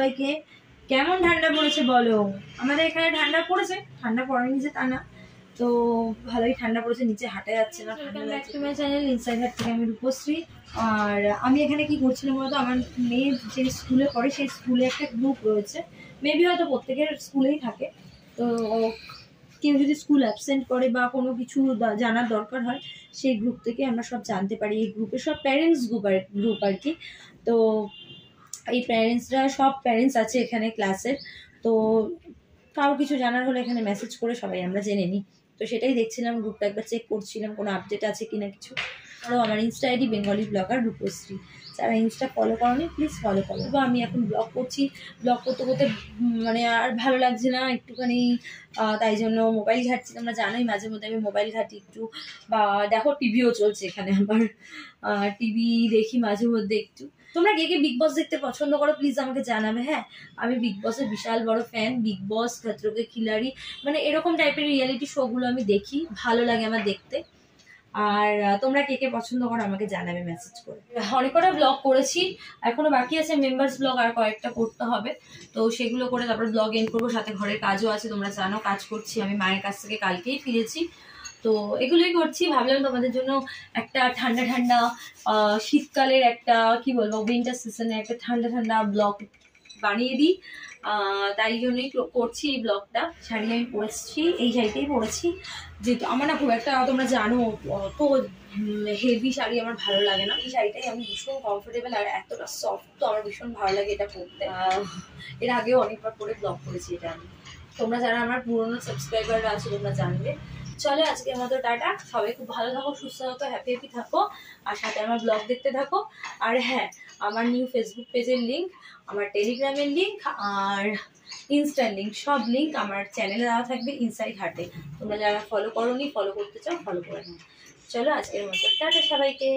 সবাইকে। কেমন ঠান্ডা পড়েছে বলো? আমাদের এখানে ঠান্ডা পড়েছে, ঠান্ডা পড়েনি যে তা না, তো ভালোই ঠান্ডা পড়েছে, নিচে হাঁটা যাচ্ছে না। চ্যানেল ইনসাইড হাট থেকে আমি রূপশ্রী। আর আমি এখানে কি করছিলাম বলতো, আমার মেয়ে যে স্কুলে পড়ে সেই স্কুলে একটা গ্রুপ রয়েছে, মেবি হয়তো প্রত্যেকের স্কুলেই থাকে। তো কেউ যদি স্কুল অ্যাবসেন্ট করে বা কোনো কিছু জানার দরকার হয়, সেই গ্রুপ থেকে আমরা সব জানতে পারি। এই গ্রুপে সব প্যারেন্টস গ্রুপ আর কি। তো এই প্যারেন্টসরা, সব প্যারেন্টস আছে এখানে ক্লাসের, তো কারো কিছু জানার হলে এখানে মেসেজ করে সবাই আমরা জেনে নিই। তো সেটাই দেখছিলাম, গ্রুপটা একবার চেক করছিলাম কোনো আপডেট আছে কিনা কিছু। আরও আমার Insta ID Bengali blogger Rupashree, যারা ইনস্টা ফলো করোনি প্লিজ ফলো করো। তো আমি এখন ব্লগ করছি, ব্লগ করতে করতে মানে আর ভালো লাগছে না একটুখানি, তাই জন্য মোবাইল ঘাটছি। তোমরা জানোই মাঝে মধ্যে আমি মোবাইল ঘাটি একটু, বা দেখো টিভিও চলছে এখানে আমার, টিভি দেখি মাঝে মধ্যে একটু। তোমরা কে কে বিগ বস দেখতে পছন্দ করো প্লিজ আমাকে জানাবে। হ্যাঁ, আমি বিগ বসের বিশাল বড় ফ্যান। বিগ বস, খতরো কে খিলাড়ি, মানে এরকম টাইপের রিয়েলিটি শোগুলো আমি দেখি, ভালো লাগে আমার দেখতে। আর তোমরা কে কে পছন্দ করো আমাকে জানাবে মেসেজ করে। অনেক কটা ব্লগ করেছি, এখনো বাকি আছে মেম্বার্স ব্লগ, আর কয়েকটা করতে হবে। তো সেগুলো করে তারপর ব্লগ এন্ড করবো। সাথে ঘরের কাজও আছে, তোমরা জানো কাজ করছি আমি, মায়ের কাছ থেকে কালকেই ফিরেছি। তো এগুলোই করছি। ভাবলাম তোমাদের জন্য একটা ঠান্ডা ঠান্ডা শীতকালের একটা কি বলবো, উইন্টার সিজনে একটা ঠান্ডা ঠান্ডা ব্লগ বানিয়ে দিই। তাই জন্যই করছি এই ব্লগটা। শাড়ি আমি পরেছি, এই শাড়িটাই পরেছি, যেহেতু আমার না খুব একটা, তোমরা জানো তো হেভি শাড়ি আমার ভালো লাগে না। এই শাড়িটাই আমি ভীষণ কমফোর্টেবল, আর এতটা সফট, তো আমার ভীষণ ভালো লাগে এটা পরতে। এর আগেও অনেকবার পরে ব্লগ করেছি এটা আমি। তোমরা যারা আমার পুরোনো সাবস্ক্রাইবাররা আছে তোমরা জানবে। চলো আজকের মতো টাটা, সবাই খুব ভালো থাকো, সুস্থ থাকো, হ্যাপি থাকো, আর সাথে আমার ব্লগ দেখতে থাকো। আর হ্যাঁ, আমার নিউ ফেসবুক পেজের লিঙ্ক, আমার টেলিগ্রামের লিঙ্ক, আর ইনস্টার লিঙ্ক, সব লিঙ্ক আমার চ্যানেলে দেওয়া থাকবে ইনসাইড হার্টে। তোমরা যারা ফলো করোনি, ফলো করতে চাও ফলো করে নাও। চলো আজকের মতো টাটা সবাইকে।